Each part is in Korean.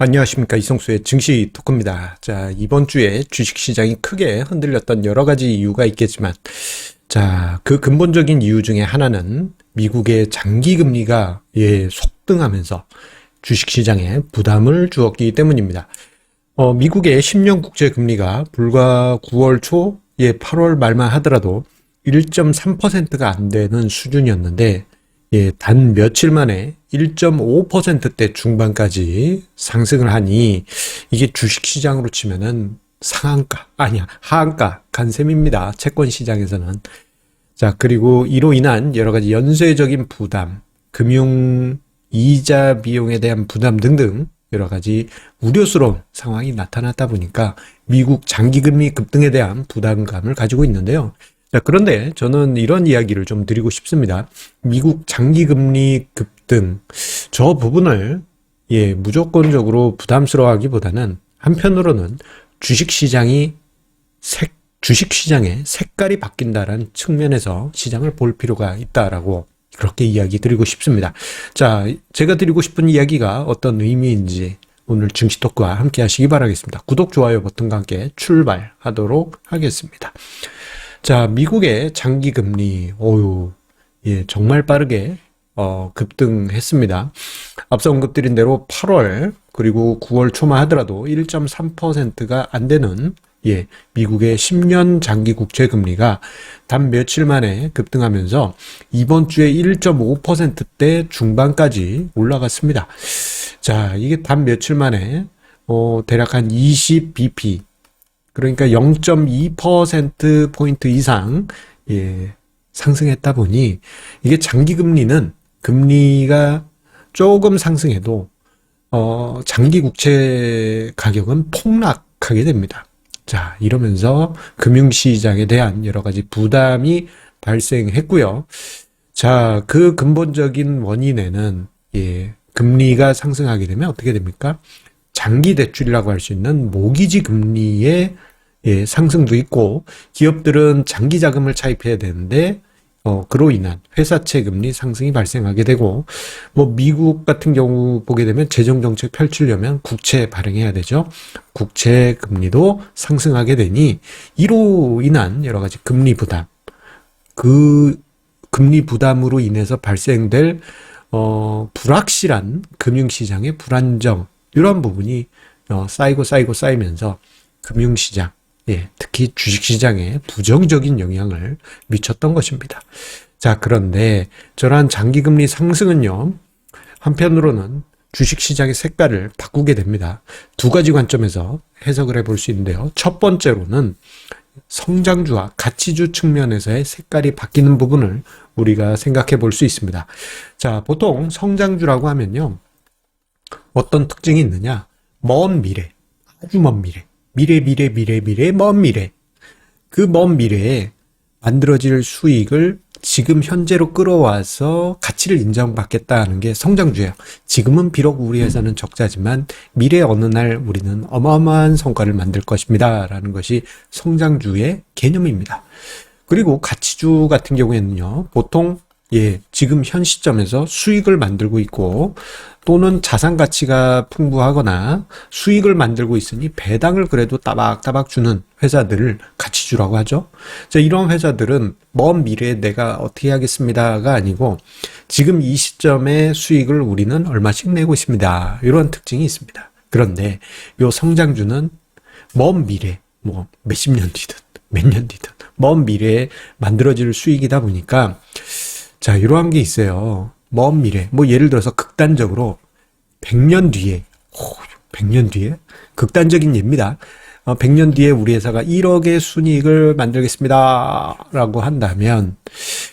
안녕하십니까. 이성수의 증시 토크입니다. 자, 이번 주에 주식시장이 크게 흔들렸던 여러 가지 이유가 있겠지만, 자, 그 근본적인 이유 중에 하나는 미국의 장기금리가 속등하면서 주식시장에 부담을 주었기 때문입니다. 미국의 10년 국채금리가 불과 9월 초, 8월 말만 하더라도 1.3%가 안 되는 수준이었는데, 단 며칠 만에 1.5%대 중반까지 상승을 하니 이게 주식시장으로 치면은 하한가 간 셈입니다. 채권 시장에서는. 자, 그리고 이로 인한 여러 가지 연쇄적인 부담, 금융 이자 비용에 대한 부담 등등 여러 가지 우려스러운 상황이 나타났다 보니까 미국 장기금리 급등에 대한 부담감을 가지고 있는데요. 자, 그런데 저는 이런 이야기를 좀 드리고 싶습니다. 미국 장기금리 급등, 저 부분을 무조건적으로 부담스러워하기보다는 한편으로는 주식시장의 색깔이 바뀐다라는 측면에서 시장을 볼 필요가 있다라고 그렇게 이야기 드리고 싶습니다. 자, 제가 드리고 싶은 이야기가 어떤 의미인지 오늘 증시 토크와 함께 하시기 바라겠습니다. 구독, 좋아요 버튼과 함께 출발하도록 하겠습니다. 자, 미국의 장기금리, 정말 빠르게, 급등했습니다. 앞서 언급드린 대로 8월, 그리고 9월 초만 하더라도 1.3%가 안 되는, 미국의 10년 장기 국채금리가 단 며칠 만에 급등하면서 이번 주에 1.5%대 중반까지 올라갔습니다. 자, 이게 단 며칠 만에, 대략 한 20bp, 그러니까 0.2%포인트 이상, 상승했다 보니, 이게 장기금리는 금리가 조금 상승해도, 장기 국채 가격은 폭락하게 됩니다. 자, 이러면서 금융시장에 대한 여러 가지 부담이 발생했고요. 자, 그 근본적인 원인에는, 금리가 상승하게 되면 어떻게 됩니까? 장기 대출이라고 할 수 있는 모기지 금리의 상승도 있고, 기업들은 장기 자금을 차입해야 되는데 그로 인한 회사채 금리 상승이 발생하게 되고, 미국 같은 경우 보게 되면 재정 정책 펼치려면 국채 발행해야 되죠. 국채 금리도 상승하게 되니 이로 인한 여러 가지 금리 부담, 그 금리 부담으로 인해서 발생될 불확실한 금융시장의 불안정, 이런 부분이 쌓이면서 금융시장, 특히 주식시장에 부정적인 영향을 미쳤던 것입니다. 자, 그런데 저러한 장기금리 상승은요, 한편으로는 주식시장의 색깔을 바꾸게 됩니다. 두 가지 관점에서 해석을 해볼 수 있는데요. 첫 번째로는 성장주와 가치주 측면에서의 색깔이 바뀌는 부분을 우리가 생각해 볼 수 있습니다. 자, 보통 성장주라고 하면요, 어떤 특징이 있느냐? 먼 미래, 아주 먼 미래, 먼 미래. 그 먼 미래에 만들어질 수익을 지금 현재로 끌어와서 가치를 인정받겠다는 게 성장주예요. 지금은 비록 우리 회사는 적자지만 미래 어느 날 우리는 어마어마한 성과를 만들 것입니다. 라는 것이 성장주의 개념입니다. 그리고 가치주 같은 경우에는요, 보통 지금 현 시점에서 수익을 만들고 있고, 또는 자산 가치가 풍부하거나 수익을 만들고 있으니 배당을 그래도 따박따박 주는 회사들을 가치주라고 하죠. 자, 이런 회사들은 먼 미래에 내가 어떻게 하겠습니다가 아니고 지금 이 시점의 수익을 우리는 얼마씩 내고 있습니다. 이런 특징이 있습니다. 그런데 이 성장주는 먼 미래, 몇십 년 뒤든 몇 년 뒤든 먼 미래에 만들어질 수익이다 보니까, 자, 이러한 게 있어요. 먼 미래, 예를 들어서 극단적으로 100년 뒤에, 100년 뒤에? 극단적인 예입니다. 100년 뒤에 우리 회사가 1억의 순이익을 만들겠습니다. 라고 한다면,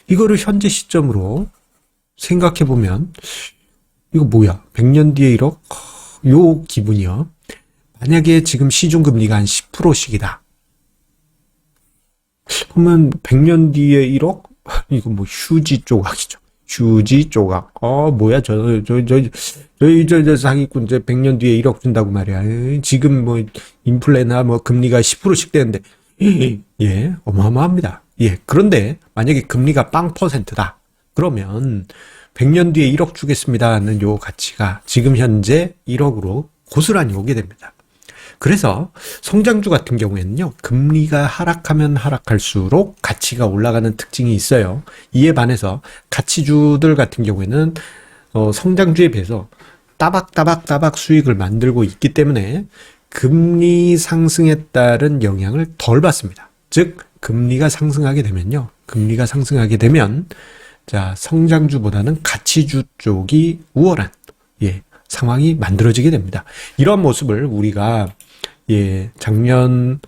이거를 현재 시점으로 생각해보면, 이거 뭐야? 100년 뒤에 1억? 요 기분이요. 만약에 지금 시중금리가 한 10%씩이다. 그러면 100년 뒤에 1억? 이거 휴지 조각이죠. 휴지 조각. 뭐야, 저 사기꾼, 100년 뒤에 1억 준다고 말이야. 지금 인플레나 금리가 10%씩 되는데, 어마어마합니다. 그런데, 만약에 금리가 0%다. 그러면, 100년 뒤에 1억 주겠습니다는 요 가치가 지금 현재 1억으로 고스란히 오게 됩니다. 그래서 성장주 같은 경우에는요, 금리가 하락하면 하락할수록 가치가 올라가는 특징이 있어요. 이에 반해서 가치주들 같은 경우에는 성장주에 비해서 따박따박 수익을 만들고 있기 때문에 금리 상승에 따른 영향을 덜 받습니다. 즉, 금리가 상승하게 되면 자, 성장주보다는 가치주 쪽이 우월한 상황이 만들어지게 됩니다. 이런 모습을 우리가 작년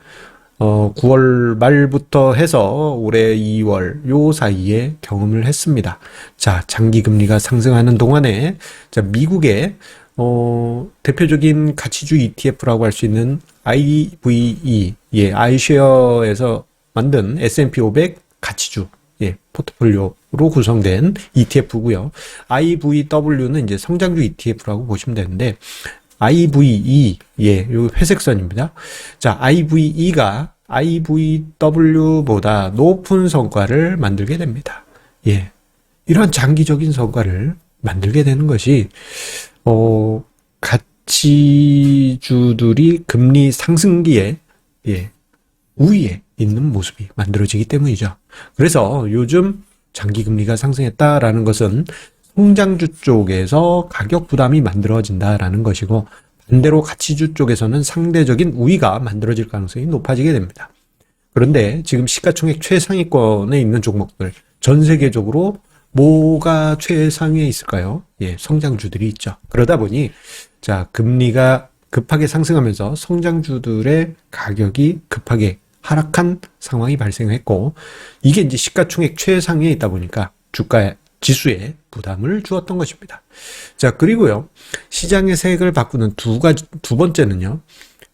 9월 말부터 해서 올해 2월 요 사이에 경험을 했습니다. 자, 장기 금리가 상승하는 동안에 자, 미국의 대표적인 가치주 ETF라고 할 수 있는 IVE, iShare에서 만든 S&P 500 가치주 포트폴리오로 구성된 ETF고요. IVW는 이제 성장주 ETF라고 보시면 되는데 IVE, 요 회색 선입니다. 자, IVE가 IVW보다 높은 성과를 만들게 됩니다. 이런 장기적인 성과를 만들게 되는 것이 가치주들이 금리 상승기에 우위에 있는 모습이 만들어지기 때문이죠. 그래서 요즘 장기금리가 상승했다라는 것은 성장주 쪽에서 가격 부담이 만들어진다라는 것이고, 반대로 가치주 쪽에서는 상대적인 우위가 만들어질 가능성이 높아지게 됩니다. 그런데 지금 시가총액 최상위권에 있는 종목들, 전 세계적으로 뭐가 최상위에 있을까요? 성장주들이 있죠. 그러다 보니 자, 금리가 급하게 상승하면서 성장주들의 가격이 급하게 하락한 상황이 발생했고, 이게 이제 시가총액 최상위에 있다 보니까 주가 지수에 부담을 주었던 것입니다. 자, 그리고요, 시장의 색을 바꾸는 두 번째는요,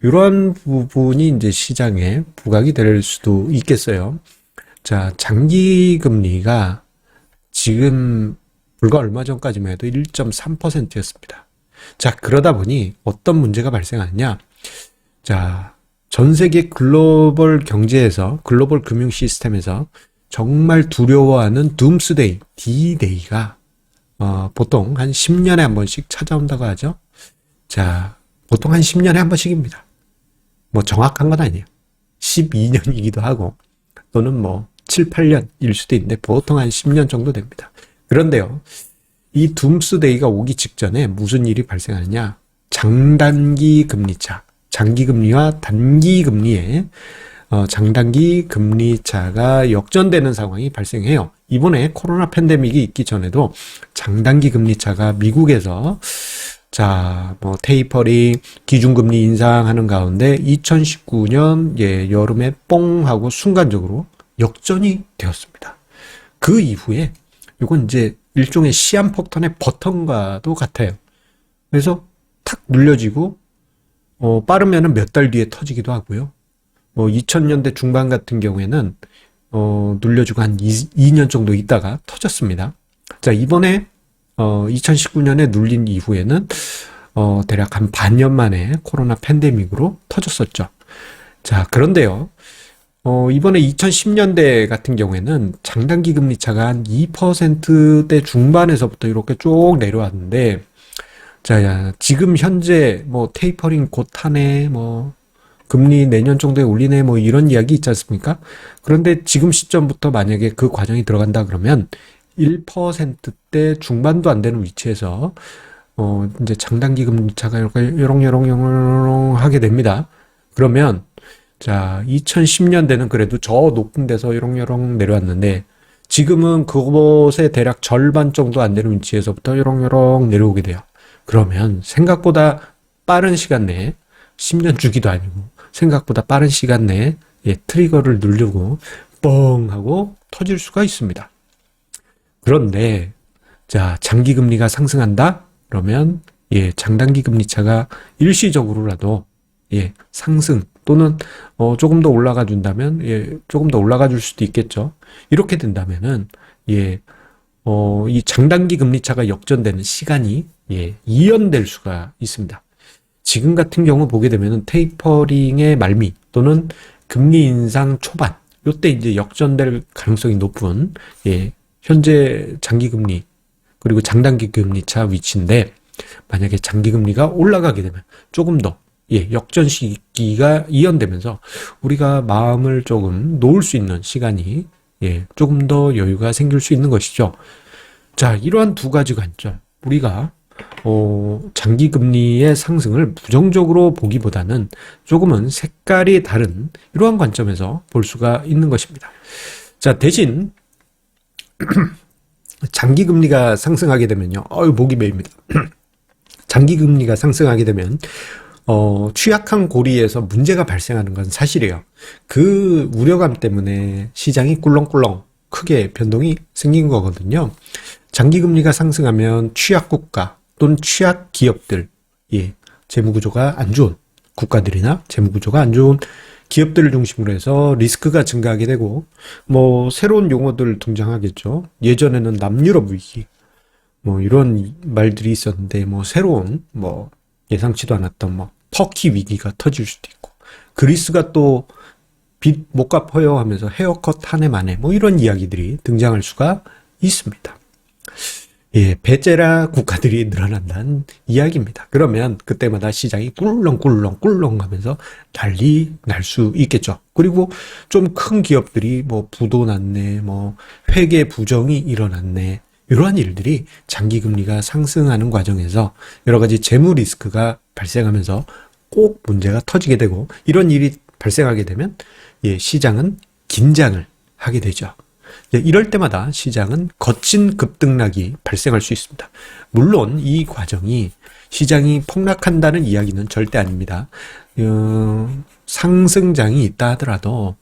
이러한 부분이 이제 시장에 부각이 될 수도 있겠어요. 자, 장기 금리가 지금 불과 얼마 전까지만 해도 1.3%였습니다. 자, 그러다 보니 어떤 문제가 발생하느냐? 자, 전 세계 글로벌 경제에서, 글로벌 금융 시스템에서 정말 두려워하는 둠스데이, D-Day가 보통 한 10년에 한 번씩 찾아온다고 하죠. 자, 보통 한 10년에 한 번씩입니다. 뭐 정확한 건 아니에요. 12년이기도 하고 또는 뭐 7, 8년일 수도 있는데 보통 한 10년 정도 됩니다. 그런데요, 이 둠스데이가 오기 직전에 무슨 일이 발생하느냐? 장단기 금리차, 장기 금리와 단기 금리에 장단기 금리 차가 역전되는 상황이 발생해요. 이번에 코로나 팬데믹이 있기 전에도 장단기 금리 차가 미국에서 자, 뭐 테이퍼링, 기준금리 인상하는 가운데 2019년 여름에 뽕 하고 순간적으로 역전이 되었습니다. 그 이후에 이건 이제 일종의 시한폭탄의 버튼과도 같아요. 그래서 탁 눌려지고 빠르면은 몇 달 뒤에 터지기도 하고요. 2000년대 중반 같은 경우에는 눌려주고 한 2년 정도 있다가 터졌습니다. 자, 이번에 2019년에 눌린 이후에는 대략 한 반년 만에 코로나 팬데믹으로 터졌었죠. 자, 그런데요, 이번에 2010년대 같은 경우에는 장단기 금리 차가 한 2%대 중반에서부터 이렇게 쭉 내려왔는데, 자, 지금 현재 뭐 테이퍼링 곧 하네, 뭐 금리 내년 정도에 올리네, 뭐 이런 이야기 있지 않습니까? 그런데 지금 시점부터 만약에 그 과정이 들어간다 그러면 1%대 중반도 안 되는 위치에서 이제 장단기 금리 차가 이렇게 요롱요롱요롱 하게 됩니다. 그러면 자, 2010년대는 그래도 저 높은 데서 요롱요롱 내려왔는데 지금은 그곳의 대략 절반 정도 안 되는 위치에서부터 요롱요롱 내려오게 돼요. 그러면 생각보다 빠른 시간 내에 10년 주기도 아니고 생각보다 빠른 시간 내에 트리거를 누르고 뻥 하고 터질 수가 있습니다. 그런데 자, 장기 금리가 상승한다? 그러면 장단기 금리 차가 일시적으로라도 상승 또는 조금 더 올라가 준다면 조금 더 올라가 줄 수도 있겠죠. 이렇게 된다면은 이 장단기 금리 차가 역전되는 시간이 이연될 수가 있습니다. 지금 같은 경우 보게 되면은 테이퍼링의 말미 또는 금리 인상 초반, 요때 이제 역전될 가능성이 높은 현재 장기 금리 그리고 장단기 금리 차 위치인데, 만약에 장기금리가 올라가게 되면 조금 더 역전 시기가 이연되면서 우리가 마음을 조금 놓을 수 있는 시간이 조금 더 여유가 생길 수 있는 것이죠. 자, 이러한 두 가지 관점, 우리가 장기금리의 상승을 부정적으로 보기보다는 조금은 색깔이 다른 이러한 관점에서 볼 수가 있는 것입니다. 자, 대신 장기금리가 상승하게 되면요. 목이 메입니다. 장기금리가 상승하게 되면 취약한 고리에서 문제가 발생하는 건 사실이에요. 그 우려감 때문에 시장이 꿀렁꿀렁 크게 변동이 생긴 거거든요. 장기금리가 상승하면 취약국가 또는 취약 기업들, 재무구조가 안 좋은 국가들이나 재무구조가 안 좋은 기업들을 중심으로 해서 리스크가 증가하게 되고, 새로운 용어들 등장하겠죠. 예전에는 남유럽 위기, 이런 말들이 있었는데, 새로운, 예상치도 않았던, 터키 위기가 터질 수도 있고, 그리스가 또 빚 못 갚아요 하면서 헤어컷 한 해 만에, 이런 이야기들이 등장할 수가 있습니다. 배째라 국가들이 늘어난다는 이야기입니다. 그러면 그때마다 시장이 꿀렁꿀렁 하면서 난리 날 수 있겠죠. 그리고 좀 큰 기업들이 부도 났네, 회계 부정이 일어났네, 이러한 일들이 장기금리가 상승하는 과정에서 여러 가지 재무 리스크가 발생하면서 꼭 문제가 터지게 되고, 이런 일이 발생하게 되면 시장은 긴장을 하게 되죠. 이럴 때마다 시장은 거친 급등락이 발생할 수 있습니다. 물론 이 과정이 시장이 폭락한다는 이야기는 절대 아닙니다. 상승장이 있다 하더라도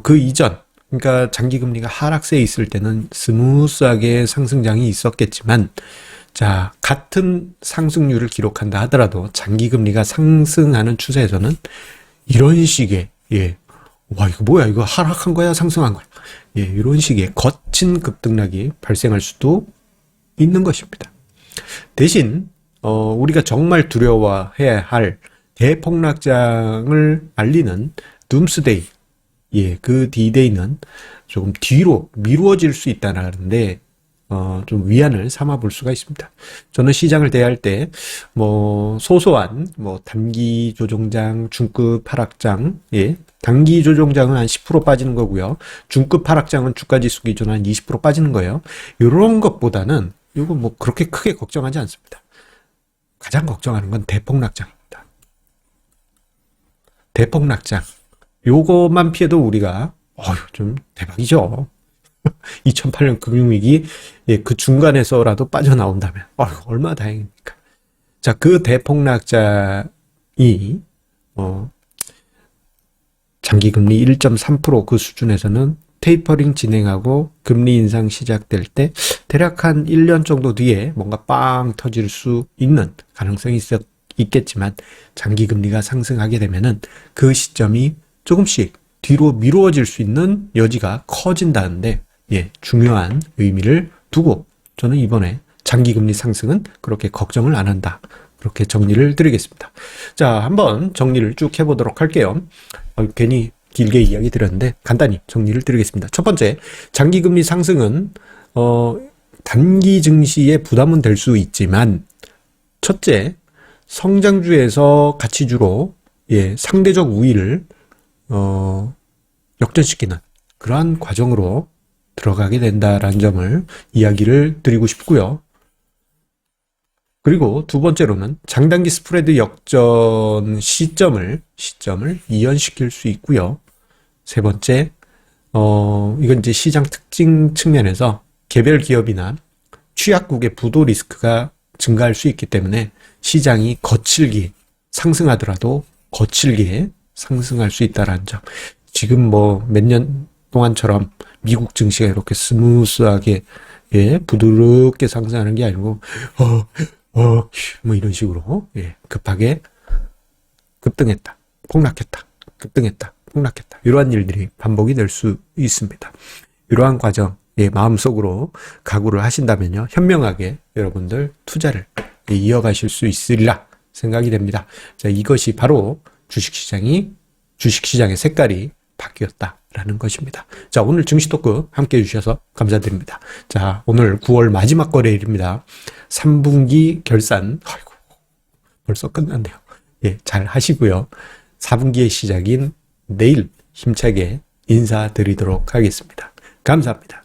그 이전, 그러니까 장기금리가 하락세에 있을 때는 스무스하게 상승장이 있었겠지만, 자, 같은 상승률을 기록한다 하더라도 장기금리가 상승하는 추세에서는 이런 식의 와, 이거 뭐야? 이거 하락한 거야? 상승한 거야? 이런 식의 거친 급등락이 발생할 수도 있는 것입니다. 대신, 우리가 정말 두려워해야 할 대폭락장을 알리는 둠스데이, 그 D-Day는 조금 뒤로 미루어질 수 있다는데, 좀 위안을 삼아 볼 수가 있습니다. 저는 시장을 대할 때, 소소한, 단기 조정장, 중급 하락장, 단기 조정장은 한 10% 빠지는 거고요. 중급 하락장은 주가 지수 기준 한 20% 빠지는 거예요. 이런 것보다는, 이거 그렇게 크게 걱정하지 않습니다. 가장 걱정하는 건 대폭락장입니다. 대폭락장. 요것만 피해도 우리가, 좀 대박이죠. 2008년 금융위기 그 중간에서라도 빠져나온다면 얼마나 다행입니까. 자, 그 대폭락자이 장기금리 1.3% 그 수준에서는 테이퍼링 진행하고 금리 인상 시작될 때 대략 한 1년 정도 뒤에 뭔가 빵 터질 수 있는 가능성이 있겠지만, 장기금리가 상승하게 되면은 그 시점이 조금씩 뒤로 미루어질 수 있는 여지가 커진다는데, 중요한 의미를 두고 저는 이번에 장기금리 상승은 그렇게 걱정을 안 한다, 그렇게 정리를 드리겠습니다. 자, 한번 정리를 쭉 해보도록 할게요. 괜히 길게 이야기 드렸는데 간단히 정리를 드리겠습니다. 첫 번째, 장기금리 상승은 단기 증시에 부담은 될 수 있지만, 첫째, 성장주에서 가치주로 상대적 우위를 역전시키는 그러한 과정으로 들어가게 된다라는 점을 이야기를 드리고 싶고요. 그리고 두 번째로는 장단기 스프레드 역전 시점을 이연시킬 수 있고요. 세 번째, 이건 이제 시장 특징 측면에서 개별 기업이나 취약국의 부도 리스크가 증가할 수 있기 때문에 시장이 거칠게 상승하더라도 거칠게 상승할 수 있다는 점. 지금 몇 년 동안처럼 미국 증시가 이렇게 스무스하게 부드럽게 상승하는 게 아니고 이런 식으로 급하게 급등했다, 폭락했다, 급등했다, 폭락했다, 이러한 일들이 반복이 될 수 있습니다. 이러한 과정 마음속으로 각오를 하신다면요, 현명하게 여러분들 투자를 이어가실 수 있으리라 생각이 됩니다. 자, 이것이 바로 주식시장의 색깔이 바뀌었다, 라는 것입니다. 자, 오늘 증시 토크 함께 해주셔서 감사드립니다. 자, 오늘 9월 마지막 거래일입니다. 3분기 결산, 아이고, 벌써 끝났네요. 예, 잘 하시고요. 4분기의 시작인 내일 힘차게 인사드리도록 하겠습니다. 감사합니다.